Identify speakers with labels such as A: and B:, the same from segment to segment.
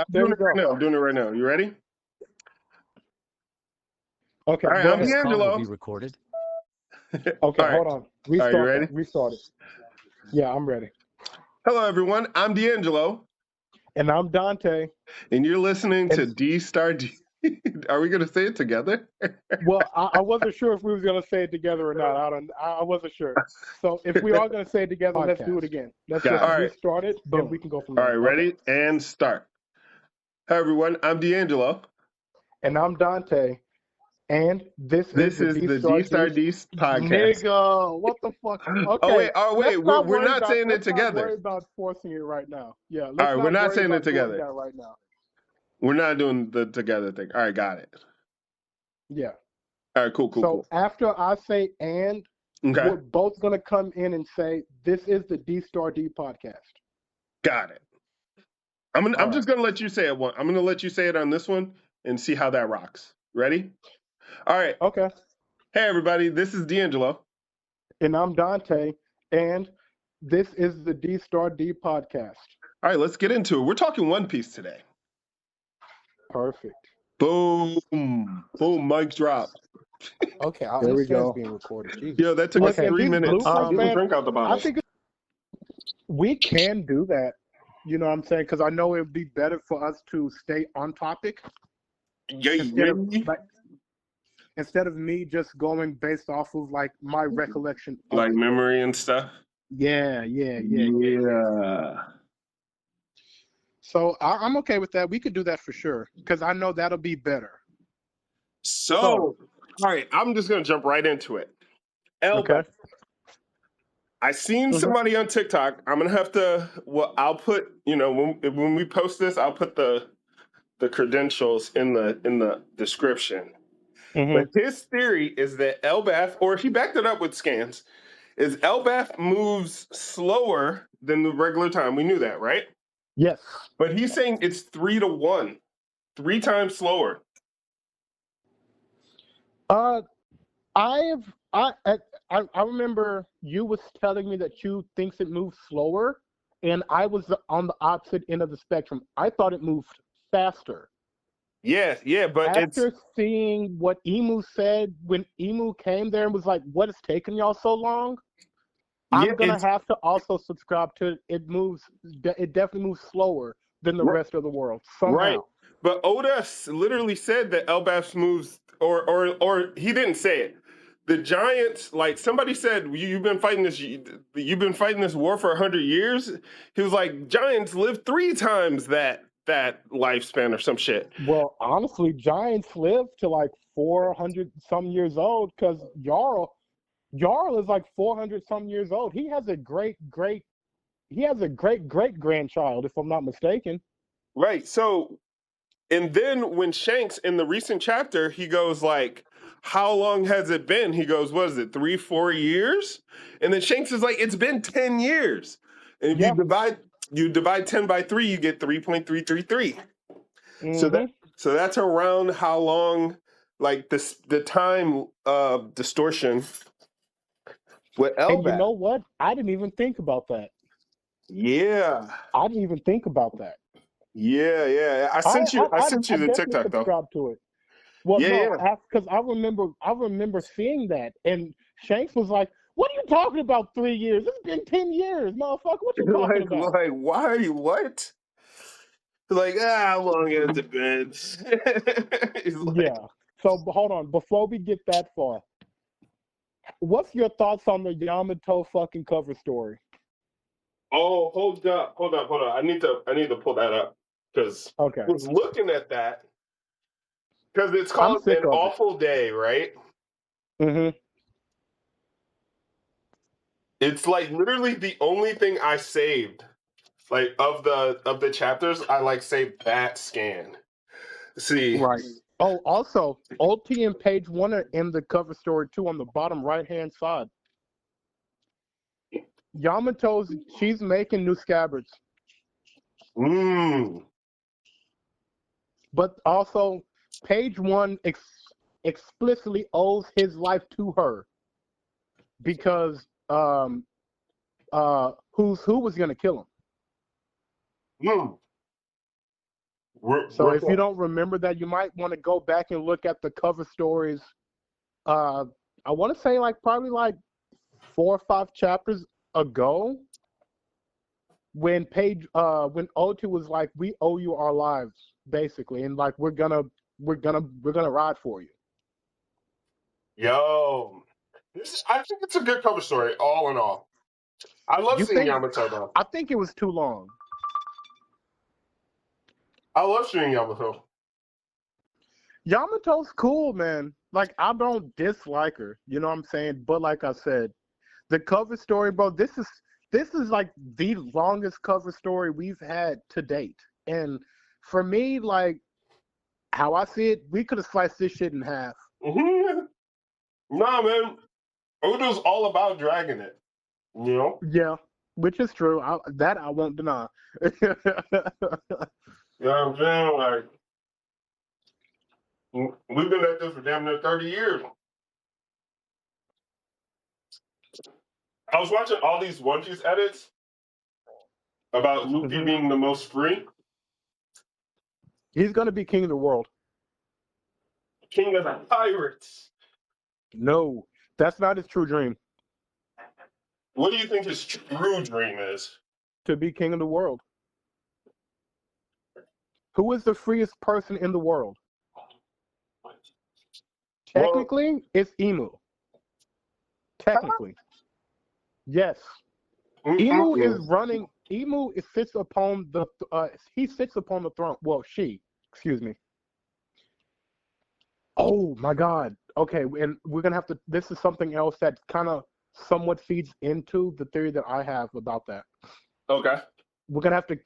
A: There
B: doing
A: you
B: it right
A: go.
B: now. I'm doing it right now. You ready?
A: Okay,
B: All right,
A: go
B: I'm
A: ahead.
C: This call will
B: D'Angelo.
C: be recorded.
A: Okay,
B: All right.
A: hold on.
B: Are you
A: Restart
B: ready?
A: that. Restart it. Yeah, I'm ready.
B: Hello, everyone. I'm D'Angelo,
A: And I'm Dante.
B: and you're listening to
A: And
B: D Star D. Are we going to say it together?
A: well, I wasn't sure if we was gonna say it together or not. I wasn't sure. So if we are gonna say it together, let's do it again. Let's
B: Got
A: just
B: it. All right.
A: restart it, and we can go from
B: All
A: there.
B: right, ready? And start. Hi, everyone. I'm D'Angelo.
A: And I'm Dante. And this
B: This is the D Star D podcast.
A: Nigga, what the fuck? Okay.
B: Oh, wait. We're not saying it
A: Let's not
B: together.
A: worry about forcing it right now. Yeah,
B: All
A: let's
B: right,
A: not
B: we're not
A: worry
B: saying
A: about
B: it together.
A: doing that right now.
B: We're not doing the together thing. All right, got it.
A: Yeah.
B: All right, cool.
A: So after I say and,
B: Okay,
A: we're both gonna come in and say this is the D Star D podcast.
B: got it. I'm
A: All
B: just
A: right.
B: gonna let you say it one. I'm gonna let you say it on this one and see how that rocks. Ready? All right.
A: Okay.
B: Hey, everybody. This is D'Angelo.
A: And I'm Dante, and this is the D Star D podcast.
B: All right, let's get into it. We're talking One Piece today.
A: Perfect.
B: Boom, mic drop.
C: Okay, I
A: There we
C: understand
A: go.
C: it's being recorded. Jesus.
B: Yo, that took us
A: And
B: 3
A: these
B: minutes.
A: blue prints, man,
B: Drink out the bottle.
A: I think we can do that. You know what I'm saying? Because I know it would be better for us to stay on topic instead of me just going based off of like my recollection of
B: like
A: it.
B: memory and stuff.
A: Yeah. So I'm okay with that. We could do that for sure because I know that'll be better.
B: So, all right, I'm just gonna jump right into it.
A: Okay.
B: I seen somebody on TikTok. I'm gonna have to. Well, I'll put. When we post this, I'll put the credentials in the description. But his theory is that Elbaf, or he backed it up with scans, is Elbaf moves slower than the regular time. We knew that, right?
A: Yes.
B: But he's saying it's 3-1, 3 times slower.
A: I remember you was telling me that you thinks it moves slower, and I was on the opposite end of the spectrum. I thought it moved faster.
B: Yeah, but
A: after seeing what Emu said when Emu came there and was like, "What is taking y'all so long?" I'm gonna have to also subscribe to it. It definitely moves slower than the rest of the world somehow.
B: Right. But Oda literally said that Elbaf moves, or he didn't say it. The giants, like somebody said, you've been fighting this war for 100 years. He was like, giants live 3 times that lifespan or some shit.
A: Well, honestly, giants live to like 400 some years old because Jarl is like 400 some years old. He has a great grandchild, if I'm not mistaken.
B: Right. So, and then when Shanks in the recent chapter, he goes like, how long has it been? He goes, what is it, 3-4 years? And then Shanks is like, it's been 10 years. And if you divide 10 by 3, you get 3.333. So that's around how long, like the time of distortion with Elbaf.
A: And you know what? I didn't even think about that.
B: Yeah.
A: I didn't even think about that.
B: Yeah. I sent you the TikTok though.
A: Subscribe to it. Well, because I remember seeing that, and Shanks was like, "What are you talking about? 3 years? It's been 10 years, motherfucker. What you talking about?"
B: Like, why are you what? Like, how long has it been?
A: Yeah. So hold on, before we get that far, what's your thoughts on the Yamato fucking cover story?
B: Oh, hold up. I need to pull that up because I was looking at that because it's called An Awful Day, right? It's like literally the only thing I saved, like of the chapters. I like saved that scan. See,
A: right. Oh, also, OT and page 1 are in the cover story too on the bottom right hand side. Yamato's, she's making new scabbards. But also, page 1 explicitly owes his life to her because who was gonna kill him? So if you don't remember that, you might want to go back and look at the cover stories. I want to say probably 4 or 5 chapters ago, when O2 was like, "We owe you our lives," basically, and we're gonna ride for you.
B: Yo, I think it's a good cover story, all in all. I love seeing Yamato though.
A: I think it was too long.
B: I love seeing Yamato.
A: Yamato's cool, man. I don't dislike her, you know what I'm saying? But like I said, the cover story, bro, this is the longest cover story we've had to date. And for me, how I see it, we could have sliced this shit in half.
B: Nah, man. Oda's all about dragging it. You know?
A: Yeah, which is true. I won't deny.
B: You know what I'm saying? We've been at this for damn near 30 years. I was watching all these One Piece edits about Luffy being the most free.
A: He's gonna be king of the world.
B: King of the pirates.
A: No, that's not his true dream.
B: What do you think his true dream is?
A: To be king of the world. Who is the freest person in the world? Technically, it's Emu. Technically. Yes. Emu is running. Emu sits upon the he sits upon the throne. Well, excuse me. Oh my God. Okay, and we're gonna have to. This is something else that kind of somewhat feeds into the theory that I have about that.
B: Okay.
A: We're gonna have to,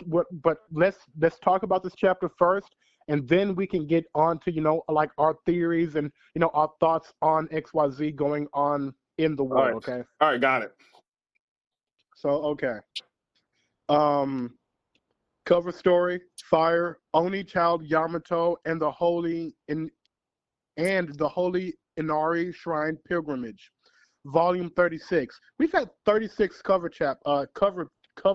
A: but let's talk about this chapter first, and then we can get on to our theories and our thoughts on XYZ going on in the world.
B: All right.
A: Okay.
B: All right, got it.
A: So okay. Cover story: Fire, Oni Child Yamato, and the Holy Inari Shrine Pilgrimage, Volume 36. We've had 36 cover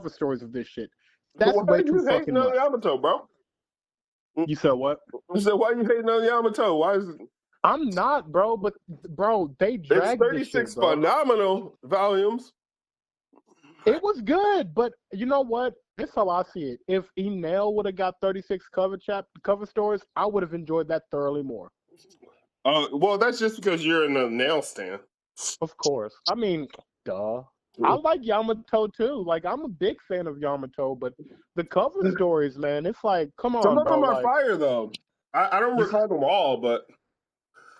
A: stories of this shit. That's way too fucking much.
B: Why you hating on Yamato, bro?
A: You said what?
B: I said, why you hating on Yamato? Why is it?
A: I'm not, bro. But bro, they dragged
B: this shit. It's 36 phenomenal volumes.
A: It was good, but you know what? This is how I see it. If Enel would have got 36 cover stories, I would have enjoyed that thoroughly more.
B: Well, that's just because you're in a nail stand.
A: Of course. I mean, duh. I like Yamato too. I'm a big fan of Yamato, but the cover stories, man, it's come on,
B: some of
A: bro.
B: Them are fire though. I don't recall them all, but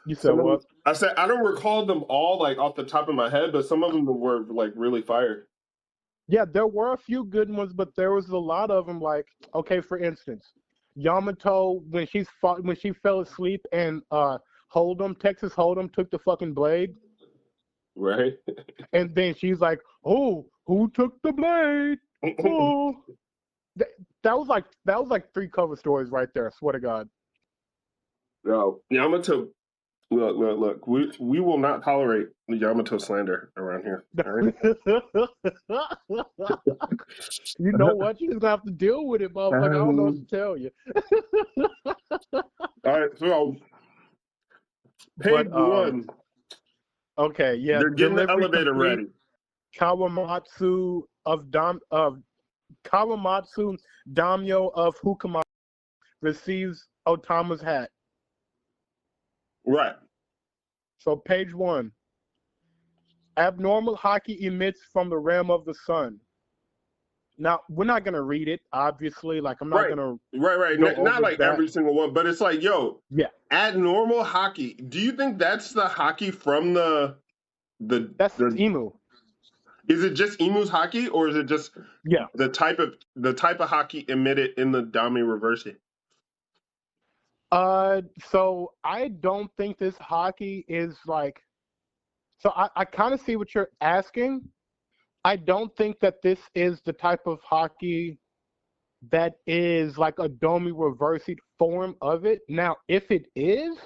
A: you said what?
B: I said I don't recall them all off the top of my head, but some of them were really fire.
A: Yeah, there were a few good ones, but there was a lot of them. Okay, for instance, Yamato when she fell asleep and Texas Hold'em took the fucking blade.
B: Right.
A: And then she's like, "Oh, who took the blade?" Oh, that was like 3 cover stories right there. I swear to God.
B: No, Yamato. Look. We will not tolerate the Yamato slander around here. All right?
A: You know what? You just gonna have to deal with it, motherfucker. I don't know what to tell you.
B: All right, so page 1.
A: Okay, yeah.
B: They're getting the elevator ready.
A: Kawamatsu Daimyo of Hukama receives Otama's hat.
B: Right.
A: So page 1. Abnormal haki emits from the realm of the sun. Now, we're not going to read it, obviously. I'm not going to...
B: Right. Not every single one, but it's
A: yeah.
B: Abnormal haki. Do you think that's the haki from the
A: That's Emu.
B: Is it just Emu's haki, or is it just the type of haki emitted in the Dami Reversi?
A: So I don't think this haki is so I kind of see what you're asking. I don't think that this is the type of haki that is a Domi Reversi form of it. Now, if it is,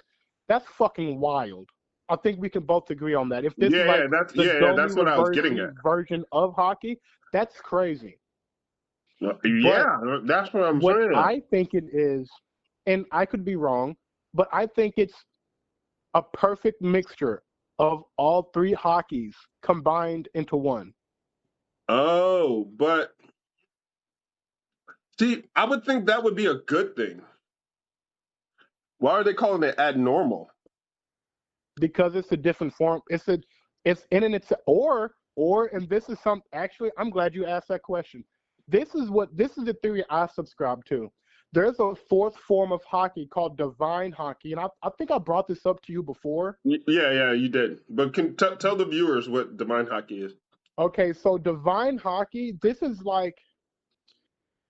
A: that's fucking wild. I think we can both agree on that. If this is
B: that's what I was getting at.
A: version of haki, that's crazy. But
B: Yeah, that's what I'm
A: what
B: saying.
A: I think it is, and I could be wrong, but I think it's a perfect mixture of all three hockeys combined into one.
B: Oh, but see, I would think that would be a good thing. Why are they calling it abnormal?
A: Because it's a different form. It's in and it's and this is some actually. I'm glad you asked that question. This is the theory I subscribe to. There's a fourth form of hockey called divine hockey, and I think I brought this up to you before.
B: Yeah, you did. But tell the viewers what divine hockey is.
A: Okay, so divine hockey. This is like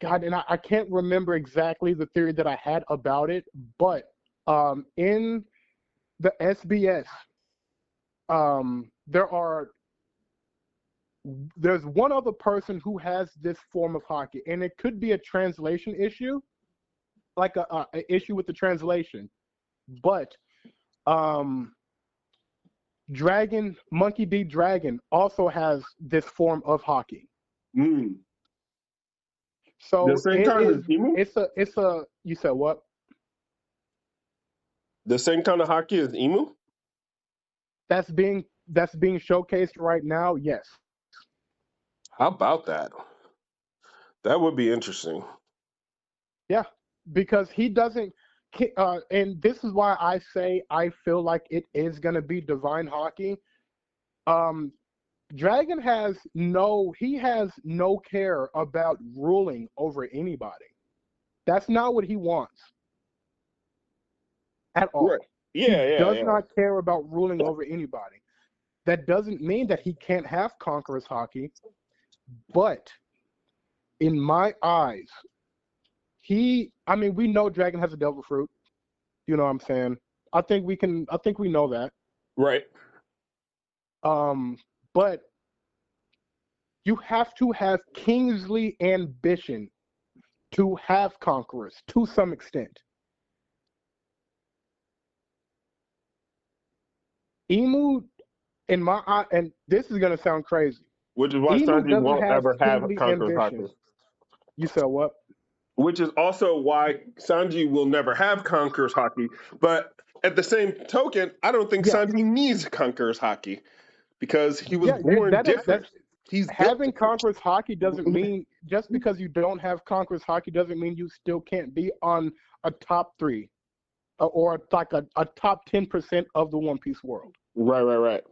A: God, and I can't remember exactly the theory that I had about it, but in the SBS, there's one other person who has this form of hockey, and it could be a translation issue, like a issue with the translation. But Monkey D. Dragon also has this form of hockey.
B: Mm. The
A: So
B: same kind as emu?
A: it's a you said what?
B: The same kind of hockey as emu?
A: That's being showcased right now. Yes.
B: How about that? That would be interesting.
A: Yeah, because he doesn't, and this is why I say I feel like it is going to be divine hockey. Dragon has no care about ruling over anybody. That's not what he wants at all.
B: Right.
A: He does
B: Yeah.
A: not care about ruling over anybody. That doesn't mean that he can't have conqueror's hockey, but in my eyes, we know Dragon has a devil fruit. You know what I'm saying? I think we know that.
B: Right.
A: But you have to have kingly ambition to have conquerors to some extent. Emu, in my eye, and this is gonna sound crazy.
B: Which is why
A: Emu
B: Sanji
A: doesn't
B: won't
A: have
B: ever have
A: kingly
B: conqueror's hockey.
A: ambition. You said what?
B: Which is also why Sanji will never have conqueror's hockey. But at the same token, I don't think
A: Yeah.
B: Sanji needs conqueror's hockey because he was
A: Yeah,
B: born different. He's
A: having
B: different.
A: conqueror's hockey doesn't mean just because you don't have conqueror's hockey doesn't mean you still can't be on a top 3 or like a top 10% of the One Piece world.
B: Right.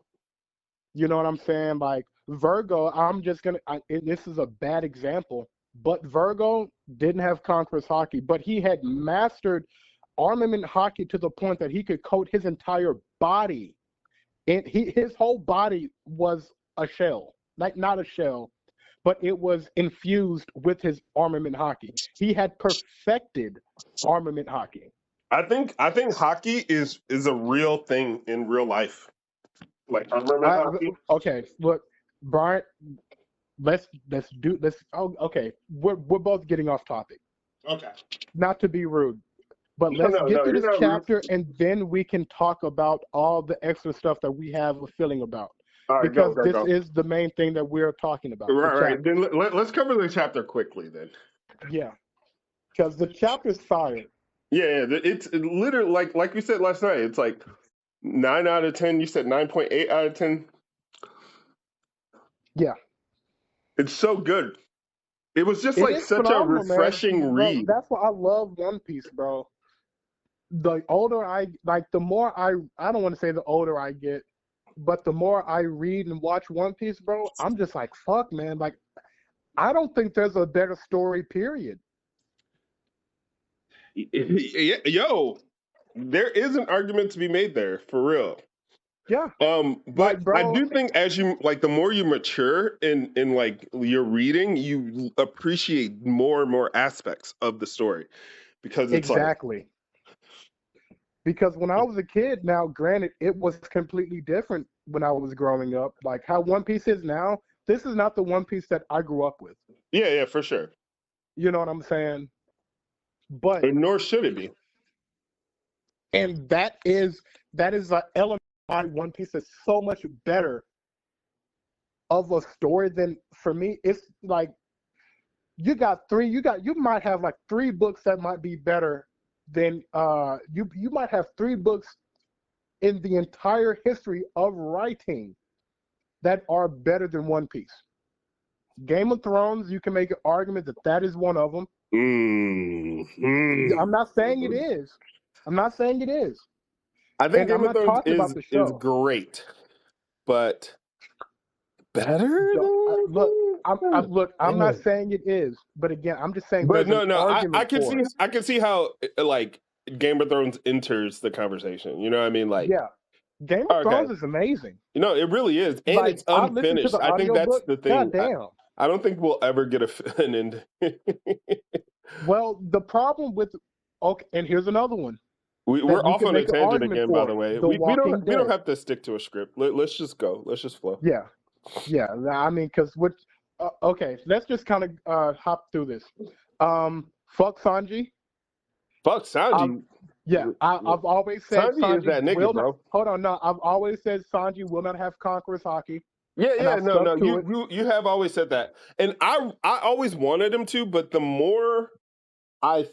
A: You know what I'm saying? Like Virgo, this is a bad example, but Virgo didn't have conqueror's hockey, but he had mastered armament hockey to the point that he could coat his entire body. And his whole body was a shell, like not a shell, but it was infused with his armament hockey. He had perfected armament hockey.
B: I think hockey is a real thing in real life. Like armament hockey.
A: Okay, look, Brian, okay. We're both getting off topic.
B: Okay.
A: Not to be rude, but let's get through this chapter and then we can talk about all the extra stuff that we have a feeling about.
B: All right,
A: because
B: go.
A: This is the main thing that we're talking about.
B: Right. Then let's cover the chapter quickly then.
A: Yeah, because the chapter's fire.
B: Yeah, it's literally like we said last night. It's like 9 out of 10. You said 9.8 out of 10.
A: Yeah,
B: it's so good. It was just such a refreshing read.
A: That's why I love One Piece, bro. The older the more I don't want to say the older I get, but the more I read and watch One Piece, bro, I'm just like, fuck, man. Like, I don't think there's a better story, period.
B: Yo, there is an argument to be made there, for real.
A: Yeah.
B: But bro, I do think as you the more you mature in your reading, you appreciate more and more aspects of the story because it's
A: exactly. Because when I was a kid, now granted, it was completely different when I was growing up. Like how One Piece is now, this is not the One Piece that I grew up with.
B: Yeah, for sure.
A: You know what I'm saying? But
B: nor should it be.
A: And that is an element of One Piece that's so much better of a story than, for me, it's like you might have like 3 books that might be better than you might have 3 books in the entire history of writing that are better than One Piece. Game of Thrones, you can make an argument that is one of them. I'm not saying it is.
B: I think
A: And
B: Game of Thrones is great, but better.
A: I'm not saying it is, but again, I'm just saying.
B: But I can see how like Game of Thrones enters the conversation. You know what I mean? Like,
A: yeah, Game of Thrones is amazing.
B: You know, it really is, and like, it's unfinished. I think that's the thing. I don't think we'll ever get an end.
A: Well, the problem with and here's another one.
B: We're off on a tangent again, by the way. We don't have to stick to a script. Let's just go. Let's just flow.
A: Yeah. I mean, because okay, let's just kind of hop through this. Fuck Sanji.
B: Fuck Sanji.
A: I've always said
B: Sanji is that nigga, bro.
A: Hold on, no. I've always said Sanji will not have conqueror haki.
B: Yeah, no. You have always said that, and I always wanted him to, but the more I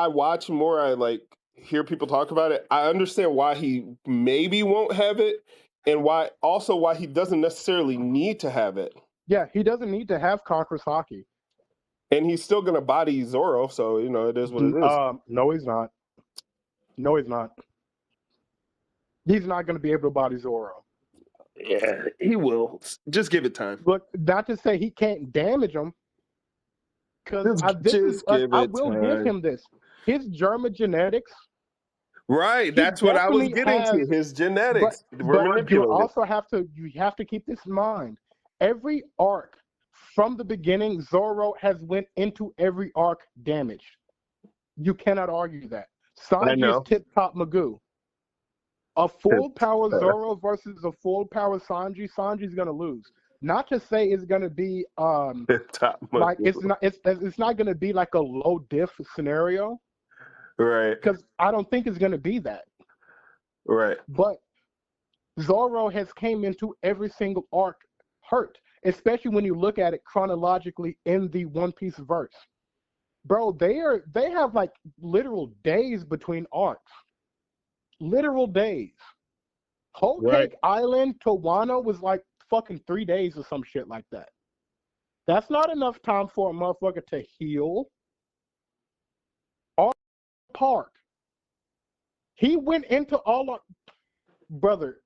B: watch, the more I like hear people talk about it. I understand why he maybe won't have it, and why he doesn't necessarily need to have it.
A: Yeah, he doesn't need to have conqueror's haki,
B: and he's still gonna body Zoro, so you know it is what it is.
A: No, he's not. He's not going to be able to body Zoro.
B: Yeah, he will. Just give it time.
A: Look, not to say he can't damage him, because I will give him this. His German genetics.
B: Right, that's what I was getting to. His genetics.
A: But you also have to keep this in mind. Every arc from the beginning, Zoro has went into every arc damaged. You cannot argue that. Sanji is tip-top Magoo. A full power Zoro versus a full power Sanji, Sanji's gonna lose. Not to say it's gonna be like it's not gonna be like a low diff scenario.
B: Right.
A: Because I don't think it's gonna be that.
B: Right.
A: But Zoro has came into every single arc hurt, especially when you look at it chronologically in the One Piece verse. Bro, they have like literal days between arcs. Literal days. Whole Cake Island to Wano was like fucking 3 days or some shit like that. That's not enough time for a motherfucker to heal. Or park. He went into brother.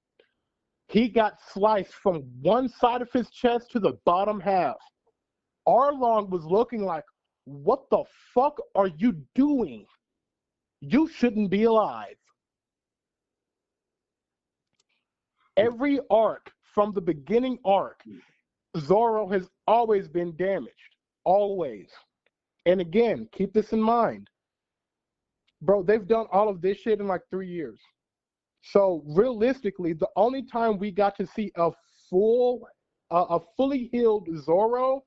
A: He got sliced from one side of his chest to the bottom half. Arlong was looking like, what the fuck are you doing? You shouldn't be alive. Every arc, from the beginning arc, Zoro has always been damaged. Always. And again, keep this in mind. Bro, they've done all of this shit in like 3 years. So realistically, the only time we got to see a fully healed Zoro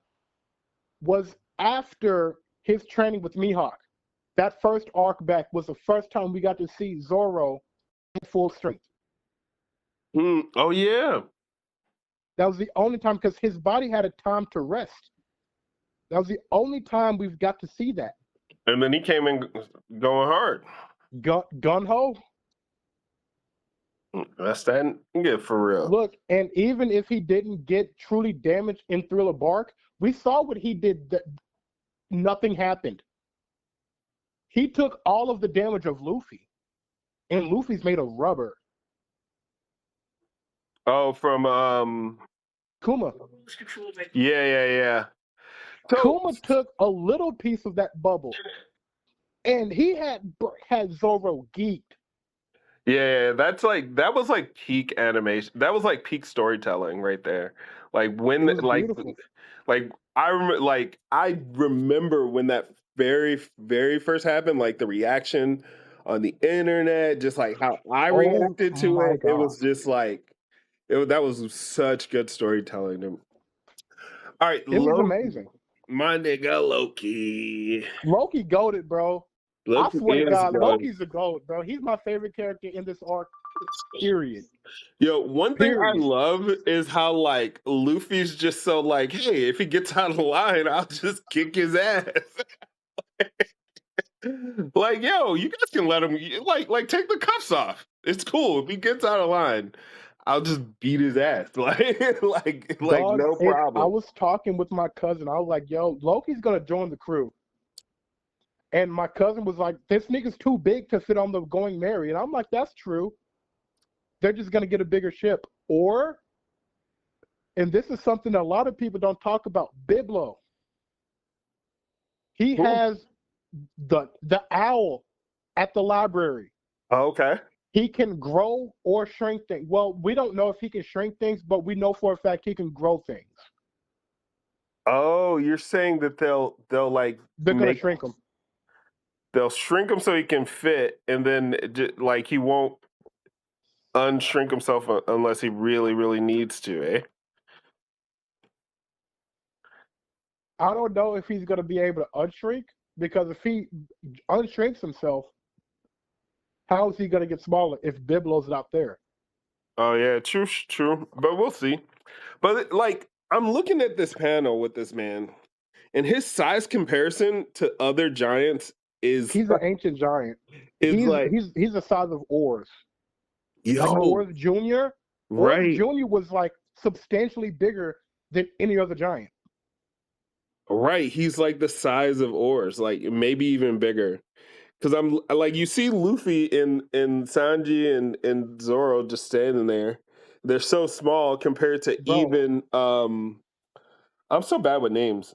A: was after his training with Mihawk. That first arc back was the first time we got to see Zoro in full strength.
B: Oh, yeah.
A: That was the only time, because his body had a time to rest. That was the only time we've got to see that.
B: And then he came in going hard.
A: Gun-ho?
B: That's that. Yeah, for real.
A: Look, and even if he didn't get truly damaged in Thriller Bark, we saw what he did. Nothing happened. He took all of the damage of Luffy. And Luffy's made of rubber.
B: Oh, from
A: Kuma.
B: Yeah.
A: So, Kuma took a little piece of that bubble, and he had Zoro geeked.
B: Yeah, that was like peak animation. That was like peak storytelling right there. Like when I remember when that very, very first happened, like the reaction on the internet, just like how I reacted to it. God. It was just like that was such good storytelling. All right,
A: it was amazing.
B: My nigga Loki.
A: Loki goated, bro. I swear to God, Loki's the GOAT, bro. He's my favorite character in this arc Period.
B: Yo, one thing I
A: Period.
B: love is how like Luffy's just so like, hey, if he gets out of the line, I'll just kick his ass. Like, yo, you guys can let him like take the cuffs off. It's cool. If he gets out of line, I'll just beat his ass. Like
A: Dog,
B: no
A: I
B: problem.
A: was talking with my cousin. I was like, yo, Loki's gonna join the crew. And my cousin was like, this nigga's too big to fit on the Going Merry. And I'm like, that's true. They're just gonna get a bigger ship. Or, and this is something that a lot of people don't talk about, Biblo. He
B: Cool.
A: has the owl at the library.
B: Oh, okay.
A: He can grow or shrink things. Well, we don't know if he can shrink things, but we know for a fact he can grow things.
B: Oh, you're saying that they'll like
A: They're gonna shrink him.
B: They'll shrink him so he can fit, and then like he won't unshrink himself unless he really, really needs to, eh?
A: I don't know if he's gonna be able to unshrink, because if he unshrinks himself, how is he gonna get smaller if Biblo's not there?
B: Oh yeah, true. But we'll see. But like, I'm looking at this panel with this man, and his size comparison to other giants is
A: He's an ancient giant.
B: It's like,
A: He's the size of Oars.
B: yo,
A: Like Oars Jr.
B: right,
A: Oars Jr. was like substantially bigger than any other giant.
B: right. He's like the size of Oars, like maybe even bigger. Because I'm like, you see Luffy and Sanji and Zoro just standing there. They're so small compared to
A: Bro.
B: even. I'm so bad with names.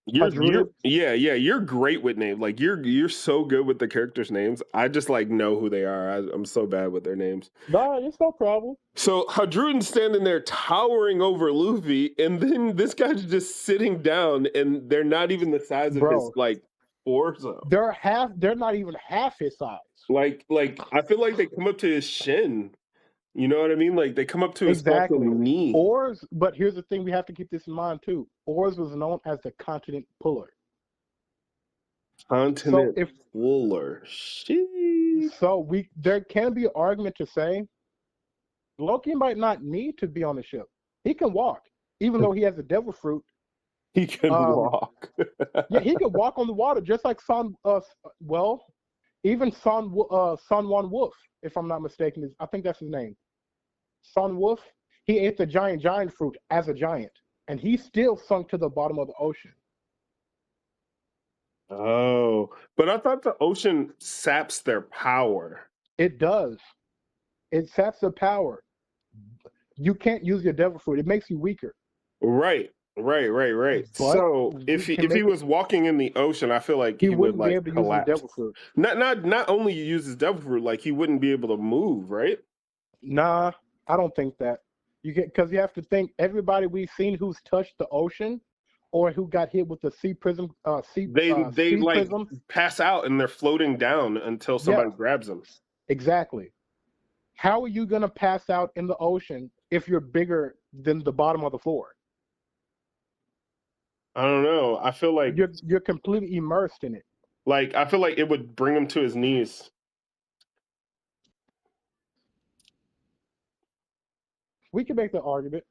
B: You're you're great with names. Like you're so good with the characters' names. I just like know who they are. I'm so bad with their names.
A: Nah, it's no problem.
B: So Hadruden's standing there towering over Luffy, and then this guy's just sitting down, and they're not even the size of his like torso.
A: They're not even half his size.
B: Like I feel like they come up to his shin. You know what I mean? Like they come up to his fucking knee.
A: Oars, but here's the thing: we have to keep this in mind too. Oars was known as the continent puller.
B: Continent puller.
A: So there can be an argument to say Loki might not need to be on the ship. He can walk, even though he has a devil fruit.
B: He can walk.
A: Yeah, he can walk on the water, just like even Sun Wan Wolf, if I'm not mistaken. I think that's his name. Sun Wolf. He ate the giant fruit as a giant, and he still sunk to the bottom of the ocean.
B: Oh, but I thought the ocean saps their power.
A: It does. It saps their power. You can't use your devil fruit. It makes you weaker.
B: Right. But so if he was walking in the ocean, I feel like he would like
A: be able to
B: collapse.
A: use his devil fruit.
B: Not only use his devil fruit, like he wouldn't be able to move, right?
A: Nah, I don't think that. Because you have to think, everybody we've seen who's touched the ocean or who got hit with the sea prism,
B: they like
A: prism,
B: pass out and they're floating down until somebody grabs them.
A: Exactly. How are you gonna pass out in the ocean if you're bigger than the bottom of the floor?
B: I don't know. I feel like
A: you're completely immersed in it.
B: Like I feel like it would bring him to his knees.
A: We can make the argument.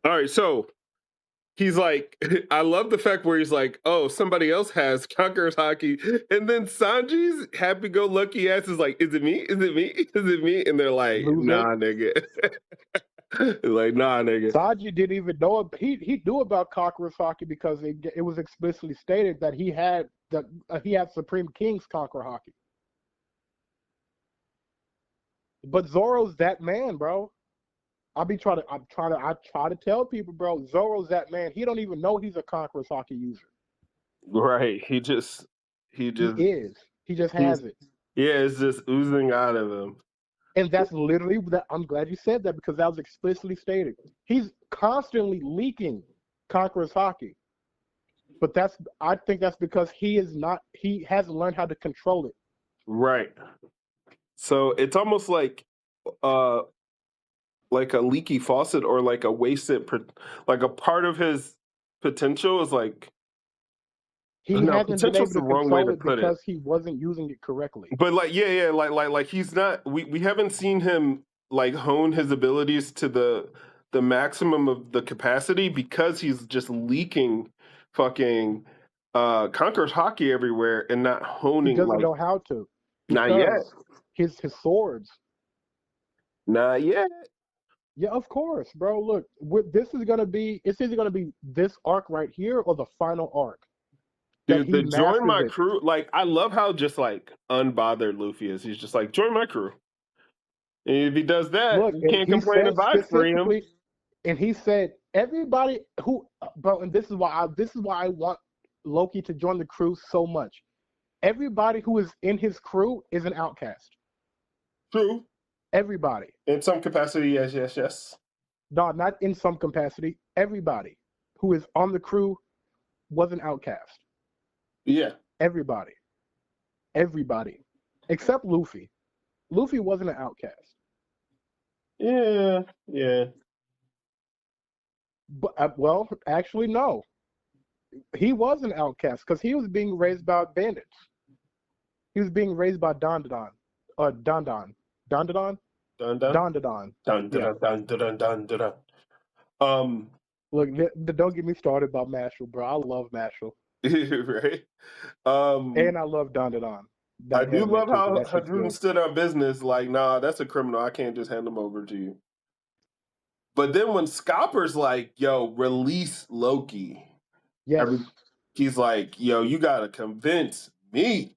B: All right, so he's like, I love the fact where he's like, oh, somebody else has Conqueror's Hockey. And then Sanji's happy-go-lucky ass is like, is it me? Is it me? Is it me? And they're like, nah, nigga. Like, nah, nigga.
A: Sanji didn't even know. He knew about Conqueror's Hockey because it was explicitly stated that he had Supreme King's Conqueror Hockey. But Zoro's that man, bro. I try to tell people, bro, Zoro's that man. He don't even know he's a Conqueror's Hockey user.
B: Right. He just
A: is. He just has it.
B: Yeah, it's just oozing out of him.
A: And that's literally that. I'm glad you said that because that was explicitly stated. He's constantly leaking Conqueror's Hockey. But I think that's because he hasn't learned how to control it.
B: Right. So it's almost like a leaky faucet or like a wasted, like a part of his potential is like
A: He
B: No,
A: hasn't been
B: potential's
A: able
B: the
A: to
B: wrong way
A: control
B: to
A: it
B: put it.
A: because he wasn't using it correctly.
B: But like, yeah, like he's not. We haven't seen him like hone his abilities to the maximum of the capacity because he's just leaking fucking Conqueror's hockey everywhere and not
A: He
B: honing
A: doesn't
B: like
A: know how to
B: not yet,
A: because his swords.
B: not yet.
A: Yeah, of course, bro. Look, this is gonna be. It's either gonna be this arc right here or the final arc that
B: Dude,
A: he
B: the join
A: masters
B: my
A: it.
B: crew, like I love how just like unbothered Luffy is. He's just like, join my crew. And if he does that,
A: Look,
B: you
A: and
B: can't
A: he
B: complain
A: said
B: if I free him.
A: specifically, and he said everybody who, bro, and this is why I want Loki to join the crew so much. Everybody who is in his crew is an outcast.
B: True.
A: Everybody.
B: In some capacity, yes.
A: No, not in some capacity. Everybody who is on the crew was an outcast.
B: Yeah.
A: Everybody. Except Luffy. Luffy wasn't an outcast.
B: Yeah.
A: But well, actually, no. He was an outcast because he was being raised by bandits. He was being raised by Don.
B: Dun
A: Don.
B: dun
A: Don.
B: dun dun
A: Yeah.
B: dun dun dun dun.
A: Look, don't get me started about Mashal, bro. I love Mashal.
B: Right.
A: And I love Don.
B: I do love how
A: That shit's
B: Hadroon
A: good.
B: stood on business. Like, nah, that's a criminal. I can't just hand him over to you. But then when Scopper's like, "Yo, release Loki,"
A: Yes.
B: He's like, "Yo, you gotta convince me."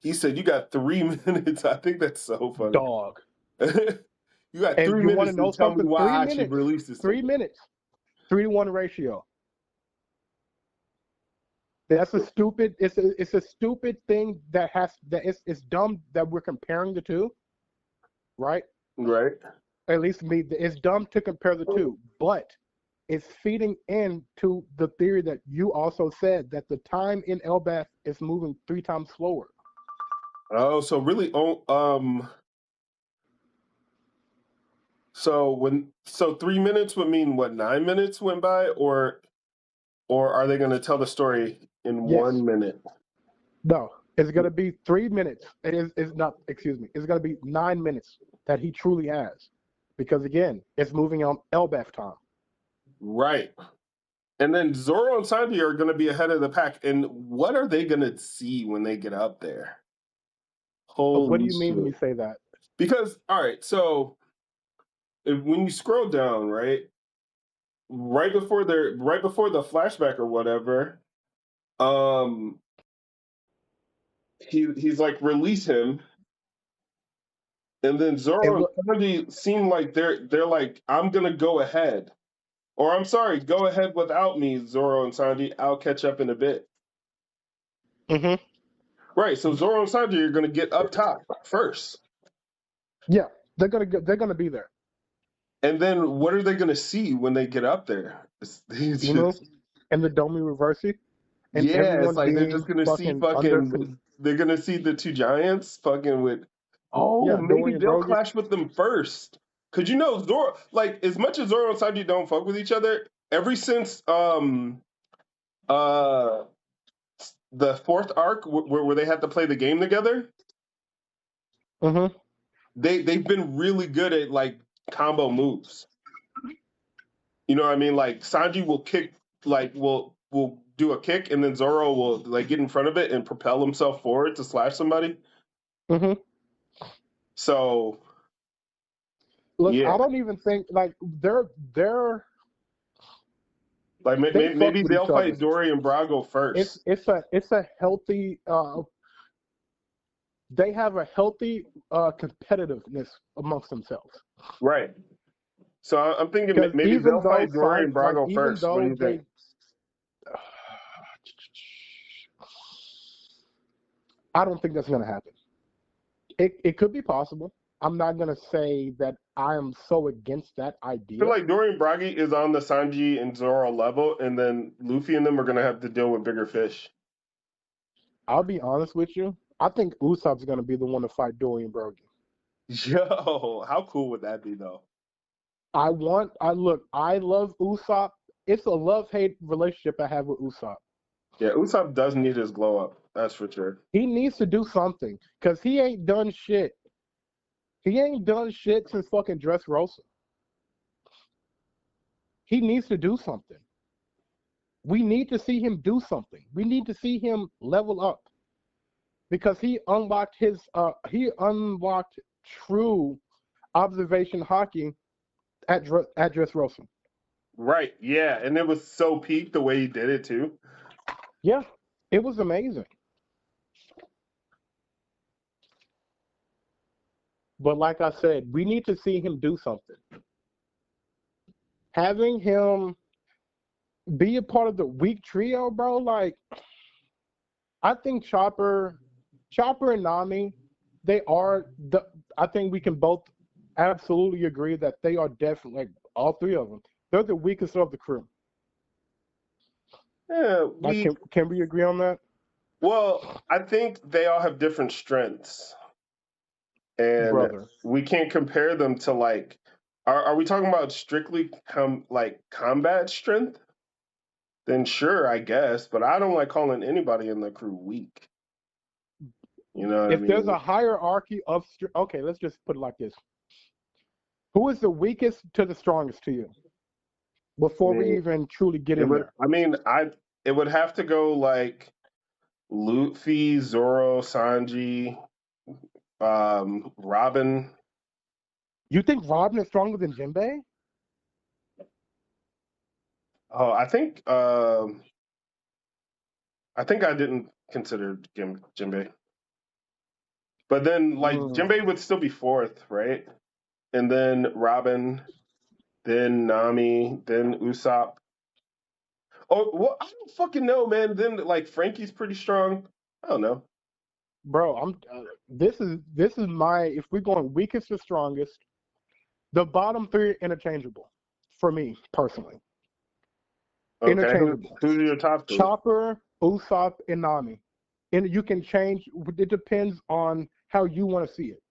B: He said, "You got 3 minutes." I think that's so funny.
A: Dog.
B: You got
A: And
B: 3
A: you want
B: minutes
A: to know
B: to tell me
A: something?
B: why
A: 3
B: I
A: minutes.
B: should release this.
A: 3 minutes. 3-to-1 ratio. That's a stupid. It's a stupid thing it's dumb that we're comparing the two, right?
B: Right.
A: At least me, it's dumb to compare the two, but it's feeding into the theory that you also said that the time in Elbaf is moving 3 times slower.
B: Oh, so really, so 3 minutes would mean what, 9 minutes went by, or are they going to tell the story in
A: Yes.
B: 1 minute?
A: No, it's going to be 3 minutes. It's not, excuse me, it's going to be 9 minutes that he truly has. Because again, it's moving on Elbaf time.
B: Right. And then Zoro and Sanji are going to be ahead of the pack. And what are they going to see when they get up there? Holy
A: What do you mean
B: shit.
A: when you say that?
B: Because, all right, so when you scroll down, right before the flashback or whatever, he's like, release him. And then Zoro and Sanji seem like they're like, I'm gonna go ahead. Or I'm sorry, go ahead without me, Zoro and Sanji. I'll catch up in a bit.
A: Mm-hmm.
B: Right, so Zoro and Sanji are gonna get up top first.
A: Yeah, they're gonna be there.
B: And then what are they gonna see when they get up there?
A: Emo and the Domi Reversi. And
B: yeah, it's like they're just gonna see they're gonna see the 2 giants fucking with maybe they'll clash with them first. Cause you know Zoro, like as much as Zoro and Sanji don't fuck with each other, ever since the 4th arc where they had to play the game together, they've been really good at like combo moves. You know what I mean? Like Sanji will kick, like will do a kick, and then Zoro will like get in front of it and propel himself forward to slash somebody. So,
A: look,
B: yeah.
A: I don't even think like they're
B: like maybe they'll fight Dory and Brago first.
A: It's a healthy. They have a healthy competitiveness amongst themselves.
B: Right. So I'm thinking maybe they'll fight Dory and Brago first. What do you think?
A: I don't think that's going to happen. It could be possible. I'm not going to say that I am so against that idea.
B: I feel like Dory and Bragi is on the Sanji and Zoro level, and then Luffy and them are going to have to deal with bigger fish.
A: I'll be honest with you. I think Usopp's going to be the one to fight Dory and Bragi.
B: Yo, how cool would that be, though?
A: I love Usopp. It's a love-hate relationship I have with Usopp.
B: Yeah, Usopp does need his glow up. That's for sure.
A: He needs to do something because he ain't done shit. He ain't done shit since fucking Dressrosa. He needs to do something. We need to see him do something. We need to see him level up because he unlocked true observation hockey at Dressrosa.
B: Right. Yeah, and it was so peak the way he did it too.
A: Yeah, it was amazing. But like I said, we need to see him do something. Having him be a part of the weak trio, bro, like I think Chopper and Nami, they are I think we can both absolutely agree that they are definitely, like, all three of them. They're the weakest of the crew.
B: Yeah,
A: Like, can we agree on that?
B: well, I think they all have different strengths, and
A: Brother.
B: we can't compare them to like. Are we talking about strictly like combat strength? Then sure, I guess, but I don't like calling anybody in the crew weak. You know what I
A: If there's
B: mean?
A: a hierarchy of okay, let's just put it like this. Who is the weakest to the strongest to you?
B: I
A: Before we
B: mean,
A: even truly get
B: it
A: in
B: would.
A: there.
B: I mean, it would have to go like Luffy, Zoro, Sanji, Robin.
A: You think Robin is stronger than Jinbei?
B: Oh, I think I didn't consider Jinbei, but then like
A: Mm.
B: Jinbei would still be fourth, right? And then Robin, then Nami, then Usopp. Oh, well, I don't fucking know, man. Then like Frankie's pretty strong. I don't know.
A: Bro, I'm this is my, if we're going weakest to strongest, the bottom three are interchangeable for me personally.
B: Okay,
A: Interchangeable.
B: who's your top three?
A: Chopper, Usopp, and Nami. And you can change, it depends on how you want to see it.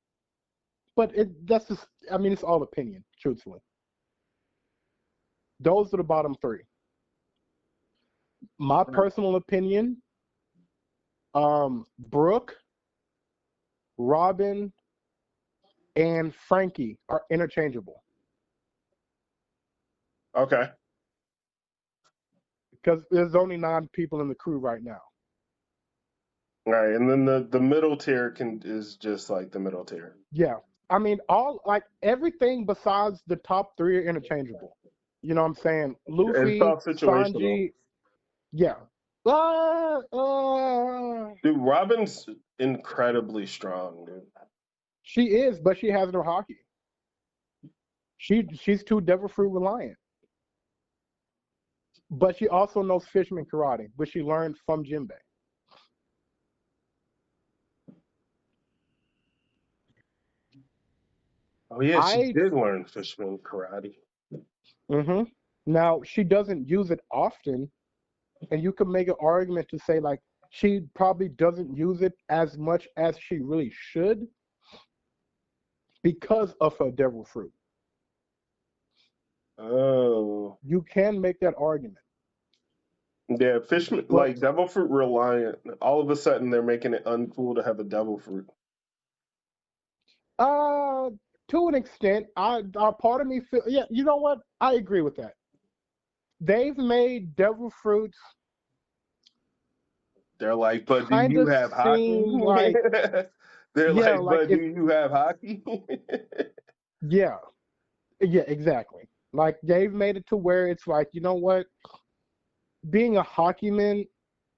A: But that's just, I mean, it's all opinion, truthfully. Those are the bottom three. My personal opinion, Brooke, Robin, and Frankie are interchangeable.
B: Okay,
A: Because there's only 9 people in the crew right now.
B: all right, and then the middle tier is just like the middle tier.
A: Yeah. I mean, everything besides the top 3 are interchangeable. You know what I'm saying?
B: It's
A: Luffy,
B: all situational.
A: Sanji, yeah.
B: Dude, Robin's incredibly strong, dude.
A: She is, but she has no hockey. She's too devil fruit reliant. But she also knows fisherman karate, which she learned from Jinbei.
B: Oh yeah, she
A: I
B: did learn fisherman karate.
A: mm-hmm. Now she doesn't use it often, and you can make an argument to say like she probably doesn't use it as much as she really should because of her devil fruit.
B: Oh.
A: You can make that argument.
B: Yeah, fisherman
A: But
B: like devil fruit reliant. All of a sudden, they're making it uncool to have a devil fruit.
A: uh to an extent, part of me feel, yeah, you know what? I agree with that. They've made devil fruits
B: They're like, but do
A: kind
B: you
A: of
B: have hockey?
A: seem like,
B: They're
A: yeah,
B: like,
A: like
B: but do
A: if,
B: you have hockey?
A: yeah, yeah, exactly. Like they've made it to where it's like, you know what? Being a hockeyman,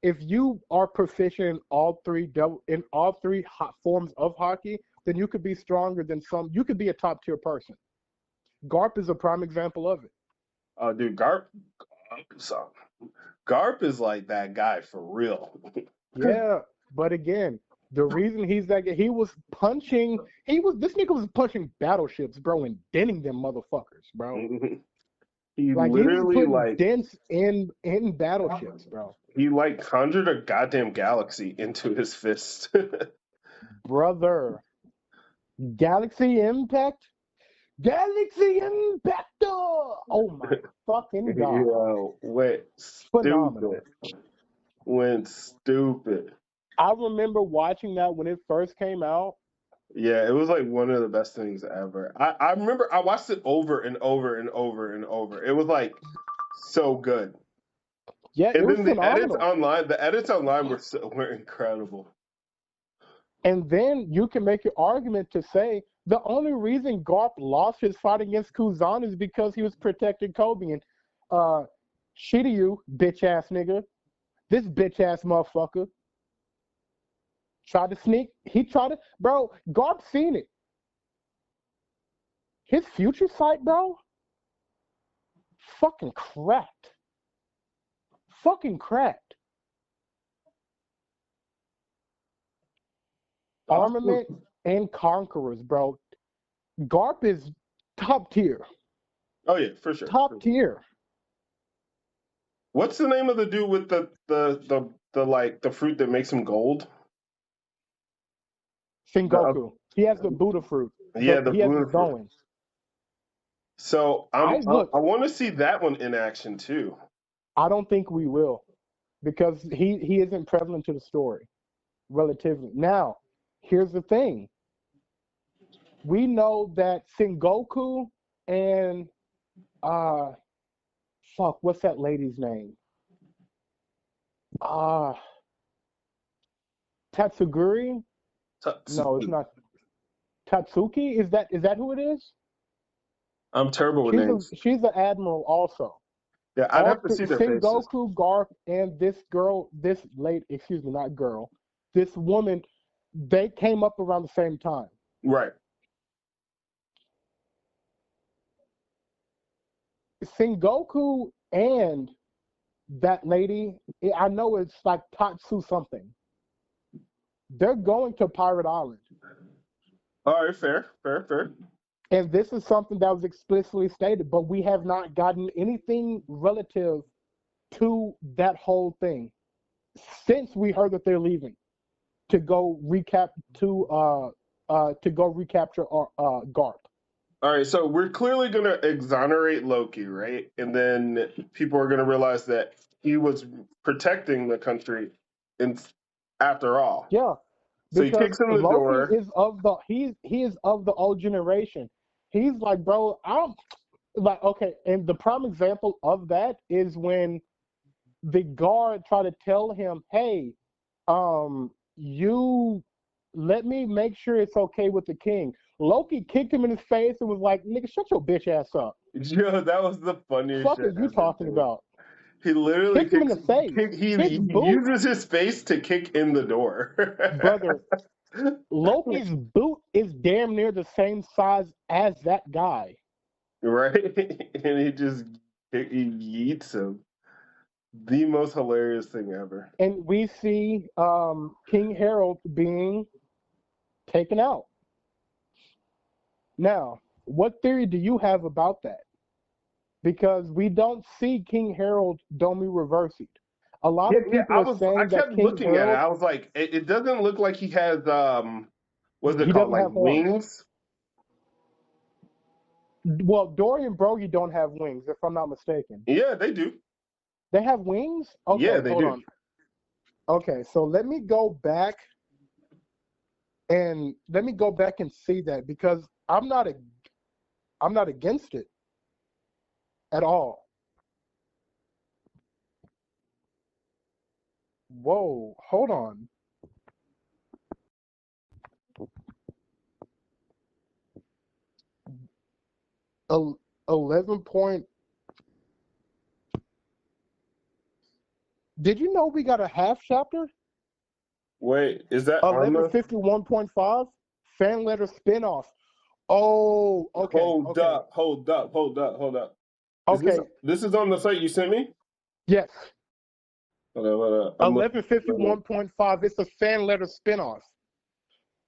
A: if you are proficient in all three forms of hockey, then you could be stronger than some. You could be a top tier person. Garp is a prime example of it.
B: Oh, dude, so Garp is like that guy for real.
A: Yeah, but again, the reason he's that guy, this nigga was punching battleships, bro, and denting them motherfuckers, bro.
B: He
A: Like he was
B: literally
A: putting
B: like
A: dents in battleships, bro.
B: he like conjured a goddamn galaxy into his fist.
A: Brother, Galaxy Impact, Galaxy Impactor. Oh my fucking god,
B: Yo, wait,
A: phenomenal.
B: stupid. went stupid.
A: I remember watching that when it first came out.
B: Yeah, it was like one of the best things ever. I remember I watched it over and over and over and over. It was like so good.
A: Yeah, it
B: And
A: was
B: then
A: phenomenal.
B: the edits online were incredible.
A: And then you can make your argument to say the only reason Garp lost his fight against Kuzan is because he was protecting Kobe. And Shiryu, bitch ass nigga, this bitch ass motherfucker, tried to sneak. He tried to, bro. Garp seen it. His future sight, bro, fucking cracked. Fucking cracked. Armament and conquerors, bro. Garp is top tier.
B: Oh yeah, for sure.
A: Top tier.
B: What's the name of the dude with the like the fruit that makes him gold?
A: Sengoku. He has the Buddha fruit.
B: Yeah, the
A: He has the
B: Buddha fruit.
A: Zoans.
B: So I want to see that one in action too.
A: I don't think we will, because he isn't prevalent to the story, relatively. Now, here's the thing. We know that Sengoku and what's that lady's name? Tatsuguri? No, it's not. Tatsuki? Is that who it is?
B: I'm terrible with names.
A: She's an admiral also.
B: Yeah, I'd have to see their faces.
A: Sengoku, Garp, and this woman, they came up around the same time.
B: Right.
A: Sengoku and that lady, I know it's like Tatsu something. They're going to Pirate Island.
B: All right, fair.
A: And this is something that was explicitly stated, but we have not gotten anything relative to that whole thing since we heard that they're leaving to go recapture Garp.
B: All right, so we're clearly going to exonerate Loki, right? And then people are going to realize that he was protecting the country after all.
A: Yeah.
B: So he kicks in the door.
A: Is of the he is of the old generation. He's like, bro, okay, and the prime example of that is when the guard tried to tell him, hey, you let me make sure it's okay with the king. Loki kicked him in his face and was like, nigga, shut your bitch ass up.
B: Yo, that was the funniest
A: What
B: shit
A: are you talking about?
B: He literally
A: kicked him in the face.
B: He uses his face to kick in the door.
A: Brother, Loki's boot is damn near the same size as that guy.
B: Right? And he yeets him. The most hilarious thing ever.
A: And we see King Harold being taken out. Now, what theory do you have about that? Because we don't see King Harold Domi reversing. A lot of people are saying
B: I kept looking at it. I was like, it doesn't look like he has what's it called, like wings?
A: Well, Dory and Brogy don't have wings, if I'm not mistaken.
B: Yeah, they do.
A: They have wings? Okay,
B: yeah, they do.
A: On. Okay, so let me go back and see that, because I'm not against it at all. Whoa, hold on. Uh, 11 point. Did you know we got a half chapter?
B: Wait, is that
A: 1151.5 fan letter spinoff? Oh, okay.
B: Hold up.
A: Okay.
B: This is on the site you sent me?
A: Yes.
B: Hold up.
A: 1151.5. It's a fan letter spinoff.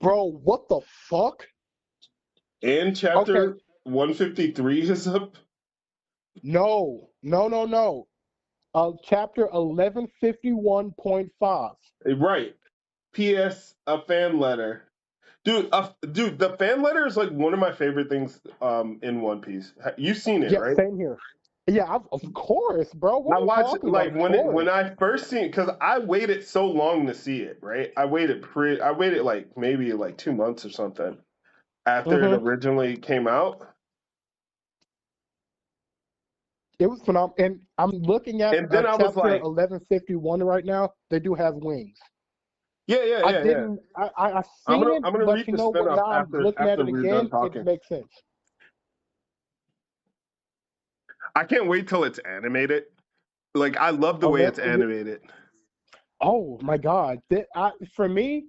A: Bro, what the fuck?
B: And chapter 153 is up?
A: No. Chapter 1151.5.
B: Right. P.S. A fan letter. Dude, the fan letter is like one of my favorite things in One Piece. You've seen it, right?
A: Same here. Yeah, of course, bro. What
B: I
A: are you
B: watched it
A: talking about?
B: like
A: Of
B: when
A: course.
B: I first seen, because I waited so long to see it, right? I waited like maybe like 2 months or something after it
A: Mm-hmm.
B: originally came out.
A: It was phenomenal. And I'm looking at
B: And then I was
A: chapter
B: like,
A: 1151 right now. They do have wings.
B: yeah, yeah,
A: I
B: yeah, yeah.
A: didn't. I seen it,
B: I'm gonna
A: but
B: read
A: you
B: the
A: know what?
B: spinoff
A: Now I'm looking at
B: after
A: it
B: we're done
A: again. It
B: talking.
A: makes sense.
B: I can't wait till it's animated. Like I love the way it's
A: 11,
B: animated.
A: oh my God! For me,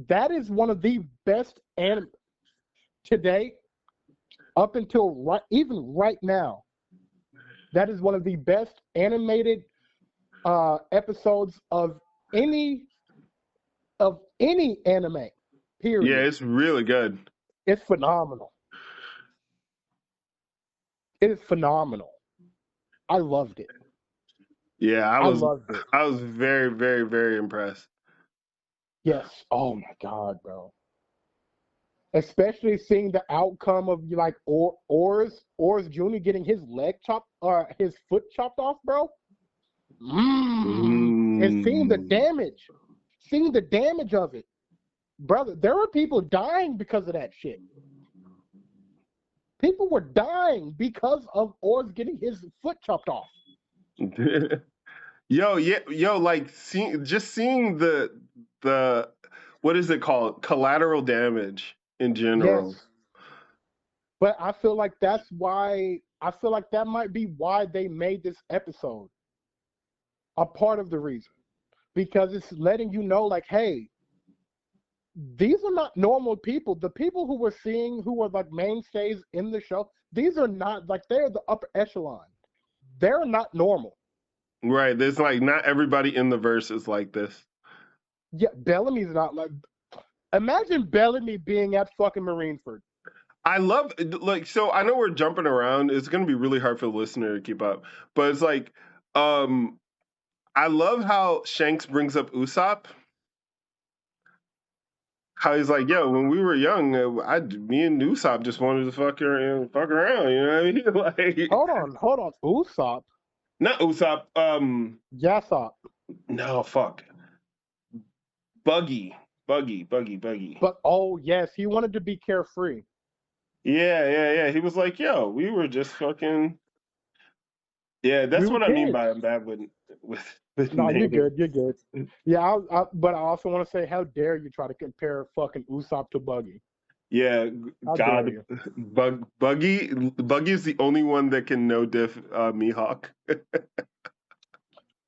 A: that is one of the best anime today, up until right, even right now. That is one of the best animated episodes any of any anime.
B: Yeah,
A: Period.
B: it's really good.
A: It's phenomenal. It is phenomenal. I loved it.
B: Yeah,
A: I loved it.
B: I was very, very, very impressed.
A: Yes. Oh my God, bro. Especially seeing the outcome of like Oars Jr. getting his leg chopped or his foot chopped off, bro. And
B: Mm.
A: seeing the damage of it, brother. There were people dying because of that shit. People were dying because of Oars getting his foot chopped off.
B: Yo, yeah, yo, like seeing the what is it called? Collateral damage in
A: Yes.
B: general.
A: But I feel like that's why I feel like that might be why they made this episode a part of the reason. Because it's letting you know, like, hey, these are not normal people. The people who we're seeing who are like mainstays in the show, these are not like they're the upper echelon. They're not normal.
B: Right. There's like not everybody in the verse is like this.
A: Yeah, Bellamy's not like imagine Bellamy being at fucking Marineford.
B: I love like so I know we're jumping around. It's gonna be really hard for the listener to keep up. But it's like I love how Shanks brings up Usopp. How he's like, yo, when we were young, me and Usopp just wanted to fuck around, you know what I mean? Like,
A: Hold on. Usopp.
B: not Usopp.
A: Yasop.
B: No, fuck. Buggy.
A: But oh yes, he wanted to be carefree.
B: Yeah. He was like, yo, we were just fucking. Yeah,
A: We
B: that's
A: were
B: what I mean
A: kids.
B: by I'm bad with
A: No, you're
B: names.
A: good. You're good. Yeah, but I also want to say, how dare you try to compare fucking Usopp to Buggy?
B: Yeah,
A: How dare
B: God,
A: you?
B: Buggy is the only one that can no diff Mihawk.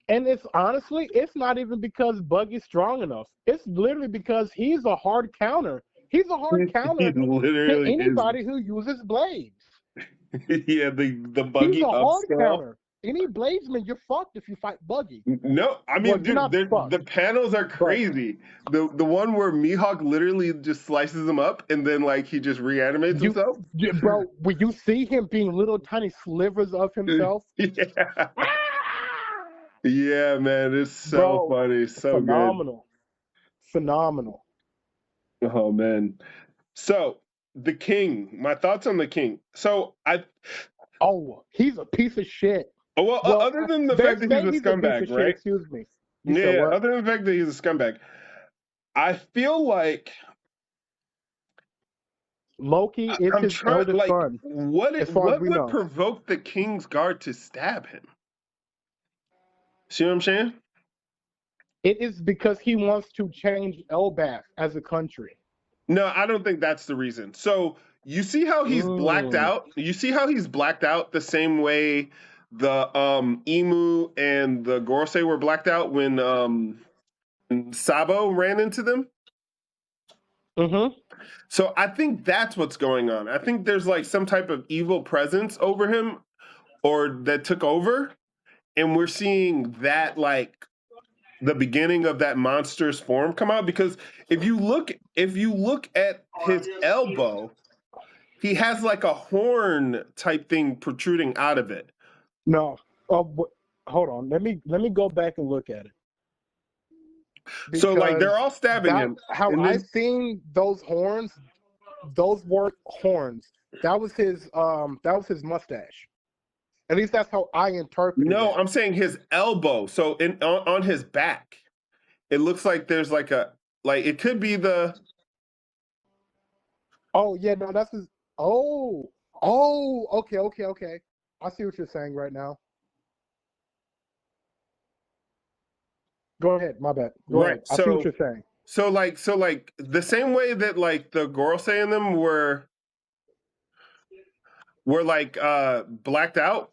A: And it's honestly, it's not even because Buggy's strong enough. It's literally because he's a hard counter. He's a hard
B: He
A: counter to
B: literally is.
A: anybody who uses blades.
B: Yeah, the
A: He's
B: Buggy
A: a hard
B: upscale.
A: counter. Any bladesman, you're fucked if you fight Buggy.
B: No, I
A: Well,
B: mean,
A: you're
B: dude,
A: not
B: the
A: fucked,
B: panels are
A: but
B: crazy. The one where Mihawk literally just slices him up and then like he just reanimates himself.
A: bro, when you see him being little tiny slivers of himself,
B: Yeah, yeah, man, it's so
A: bro,
B: funny, so good.
A: phenomenal, phenomenal.
B: Oh man. So the king. My thoughts on the king. So
A: Oh, he's a piece of shit.
B: well,
A: Well,
B: other than the
A: they
B: fact that he's
A: say
B: a
A: he's a piece
B: scumbag,
A: of shit.
B: right?
A: Excuse me. You said
B: Yeah.
A: what?
B: Other than the fact that he's a scumbag, I feel like
A: Loki is
B: I'm
A: his
B: trying.
A: eldest
B: Like,
A: son, as far as
B: what
A: we
B: would
A: know.
B: provoke the king's guard to stab him? See what I'm saying?
A: It is because he wants to change Elbaf as a country.
B: No, I don't think that's the reason. So you see how he's blacked
A: Mm.
B: out? You see how he's blacked out the same way the Emu and the Gorosei were blacked out when Sabo ran into them?
A: Mm-hmm.
B: So I think that's what's going on. I think there's like some type of evil presence over him or that took over. And we're seeing that like the beginning of that monster's form come out because if you look at his elbow, he has like a horn type thing protruding out of it.
A: No. Hold on. Let me go back and look at it.
B: So like
A: Because
B: they're all stabbing
A: that
B: him,
A: how
B: and
A: I
B: then
A: seen those horns, those weren't horns. That was his mustache. At least that's how I interpreted
B: No,
A: it.
B: I'm saying his elbow. So on his back, it looks like there's like it could be the.
A: Oh yeah, no, that's his. Oh, okay. I see what you're saying right now. Go ahead, my bad. Go
B: Right.
A: ahead. I see what you're saying.
B: So like the same way that like the Gorosei in them were like blacked out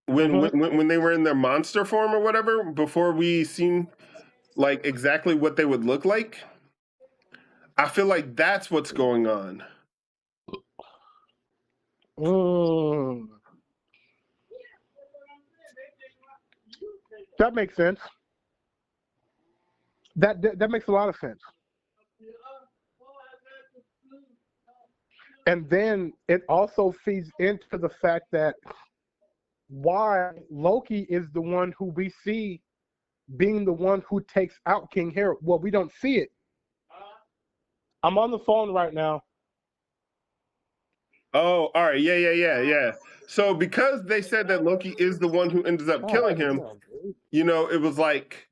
B: when they were in their monster form or whatever before we seen like exactly what they would look like. I feel like that's what's going on.
A: That makes sense. That makes a lot of sense. And then it also feeds into the fact that why Loki is the one who we see being the one who takes out King Harold. Well, we don't see it. I'm on the phone right now.
B: Oh, all right. Yeah. So because they said that Loki is the one who ends up killing him, you know, it was like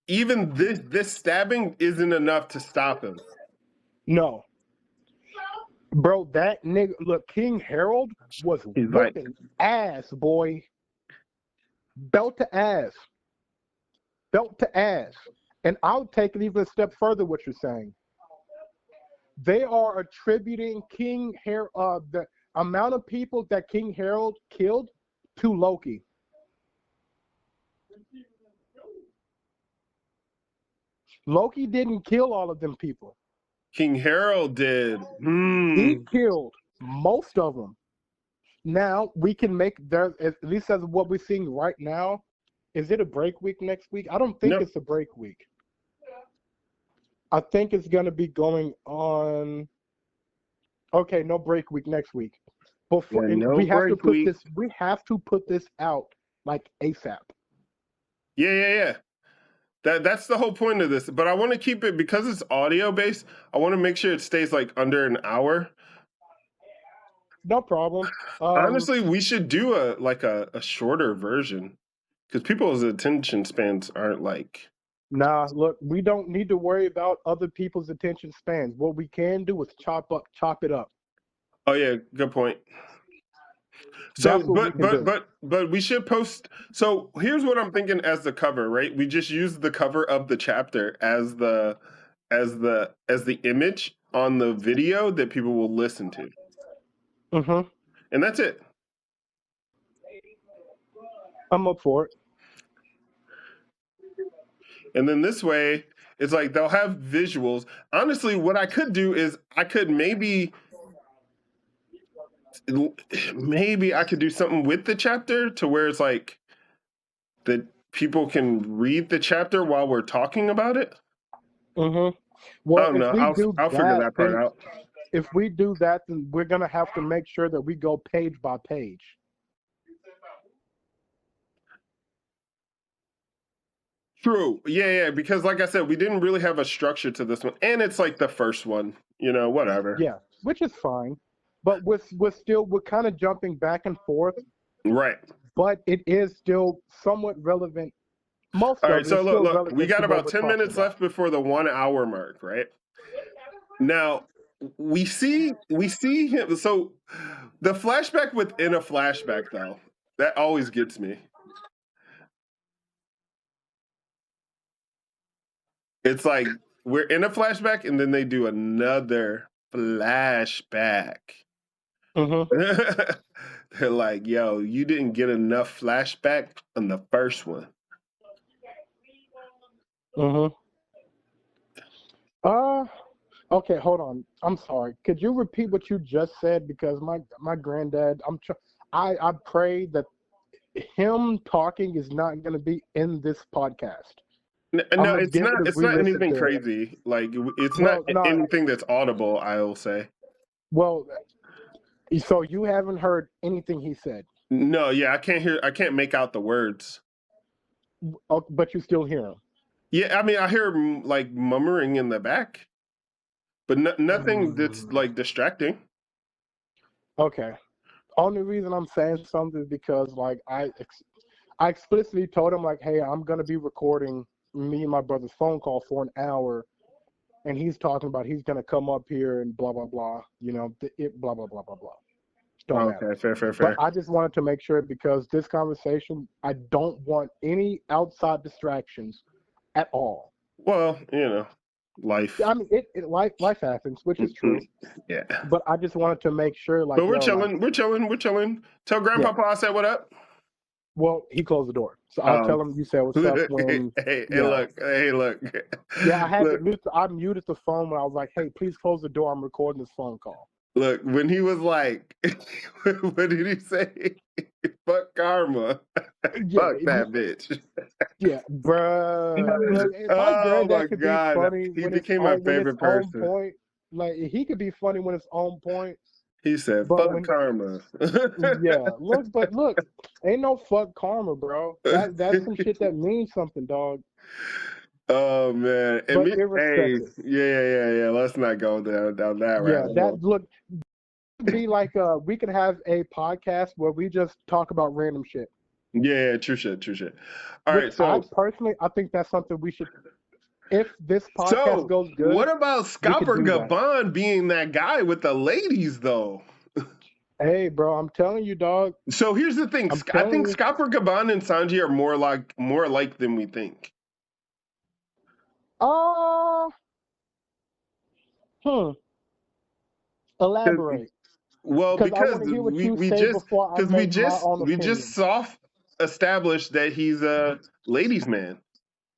B: even this stabbing isn't enough to stop him.
A: No. Bro, that nigga, look, King Harold was
B: He's
A: whipping ass, boy. Belt to ass. Belt to ass. And I'll take it even a step further, what you're saying. They are attributing King Harold, the amount of people that King Harold killed to Loki. Loki didn't kill all of them people.
B: King Harold did.
A: He killed most of them. Now we can make there, at least as what we're seeing right now. Is it a break week next week? I don't think it's a break week. I think it's going to be going on. Okay, no break week next week. Before we have to put this. We have to put this out like ASAP.
B: Yeah. That's the whole point of this. But I want to keep it because it's audio based. I want to make sure it stays like under an hour.
A: No problem.
B: Honestly, we should do a shorter version because people's attention spans aren't like.
A: Nah, look, we don't need to worry about other people's attention spans. What we can do is chop it up.
B: Oh yeah, good point. So, but we should post. So here's what I'm thinking as the cover, right? We just use the cover of the chapter as the image on the video that people will listen to. And that's it.
A: I'm up for it.
B: And then this way, it's like they'll have visuals. Honestly, what I could do is I could maybe I could do something with the chapter to where it's like that people can read the chapter while we're talking about it.
A: Well,
B: I don't know. I'll figure that part out.
A: If we do that, then we're gonna have to make sure that we go page by page.
B: True. Yeah. Because like I said, we didn't really have a structure to this one, and it's like the first one. You know, whatever.
A: Yeah, which is fine. But we're kind of jumping back and forth.
B: Right.
A: But it is still somewhat relevant.
B: All right, so look, we got about 10 minutes left before the 1 hour mark, right? Now, we see him. So the flashback within a flashback, though, that always gets me. It's like we're in a flashback and then they do another flashback. They're like, yo, you didn't get enough flashback on the first one.
A: Okay, hold on. I'm sorry. Could you repeat what you just said? Because my granddad, I pray that him talking is not going to be in this podcast.
B: No, it's not. It's not anything crazy. Like it's not anything that's audible. I'll say.
A: Well, so you haven't heard anything he said?
B: No, yeah, I can't hear. I can't make out the words.
A: Oh, but you still hear him?
B: Yeah, I mean, I hear like murmuring in the back, but nothing that's like distracting.
A: Okay. Only reason I'm saying something is because like I explicitly told him like, hey, I'm gonna be recording me and my brother's phone call for an hour, and he's talking about he's gonna come up here and blah blah blah. You know, blah blah blah blah blah. Don't matter.
B: Okay, fair.
A: But I just wanted to make sure because this conversation, I don't want any outside distractions at all.
B: Well, you know, life.
A: I mean, life happens, which is true.
B: Yeah.
A: But I just wanted to make sure, like,
B: But we're chilling.
A: Like,
B: we're chilling. Tell Grandpapa I said what up.
A: Well, he closed the door, so I'll tell him you said what's up when.
B: Hey, look.
A: Yeah, I had
B: look.
A: to mute. I muted the phone when I was like, "Hey, please close the door. I'm recording this phone call."
B: Look, when he was like, what did he say? Fuck karma. Fuck that bitch.
A: Yeah, bruh.
B: Oh my God. He became my favorite person.
A: Point. Like, he could be funny when it's on point.
B: He said, fuck karma.
A: Yeah, look, ain't no fuck karma, bro. That's some shit that means something, dog.
B: Oh man.
A: But
B: Yeah. Let's not go down that route.
A: Yeah, look, be like we could have a podcast where we just talk about random shit.
B: Yeah, true shit. All right, so
A: I think that's something we should. If this podcast goes good,
B: what about Scopper Gabon being that guy with the ladies though?
A: Hey, bro, I'm telling you, dog.
B: So here's the thing. I think Scopper Gabon and Sanji are more alike than we think.
A: Elaborate.
B: Well, because we just soft established that he's a ladies' man,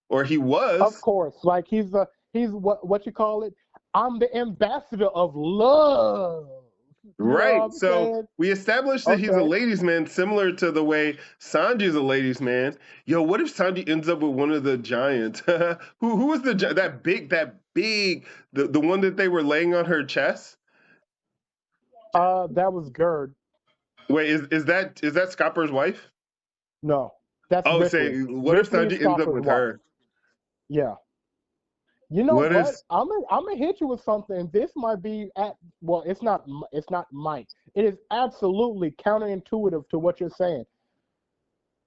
B: or he was.
A: Of course, like he's what you call it. I'm the ambassador of love.
B: Right. So we established that he's a ladies' man, similar to the way Sanji's a ladies' man. Yo, what if Sanji ends up with one of the giants? Who was that big, the one that they were laying on her chest?
A: That was Gerd.
B: Wait, is that Scopper's wife?
A: No, that's
B: what if Sanji ends up with her?
A: Yeah. You know what? I'm gonna hit you with something. This might be it's not might. It is absolutely counterintuitive to what you're saying.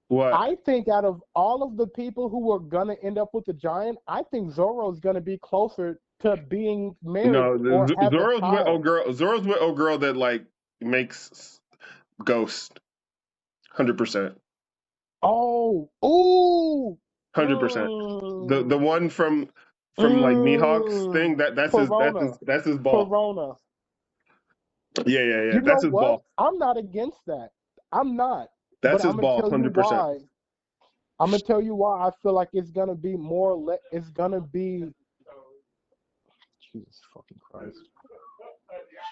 B: What?
A: I think out of all of the people who are gonna end up with the giant, I think Zoro's gonna be closer to being married. No,
B: Zoro's with old girl. Zoro's with old girl that like makes Ghost. 100%.
A: Oh, ooh.
B: 100%. The one from like Mihawk's thing that's his ball.
A: Corona.
B: Yeah. That's his ball.
A: I'm not against that. I'm not.
B: That's his ball. 100%.
A: I'm gonna tell you why I feel like it's gonna be more. It's gonna be. Jesus fucking Christ.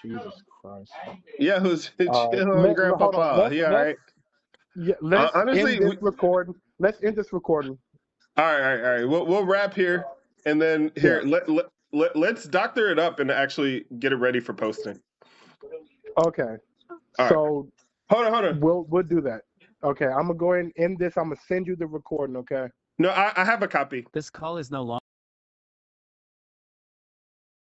A: Jesus Christ.
B: Yeah, who's chilling, Grandpapa? Yeah, all right.
A: Yeah, let's end this recording. Let's end this recording.
B: All right. We'll wrap here, and then let's doctor it up and actually get it ready for posting.
A: Okay. So
B: hold on.
A: We'll do that. Okay, I'm gonna go ahead and end this. I'm gonna send you the recording. Okay.
B: No, I have a copy.
D: This call is no longer.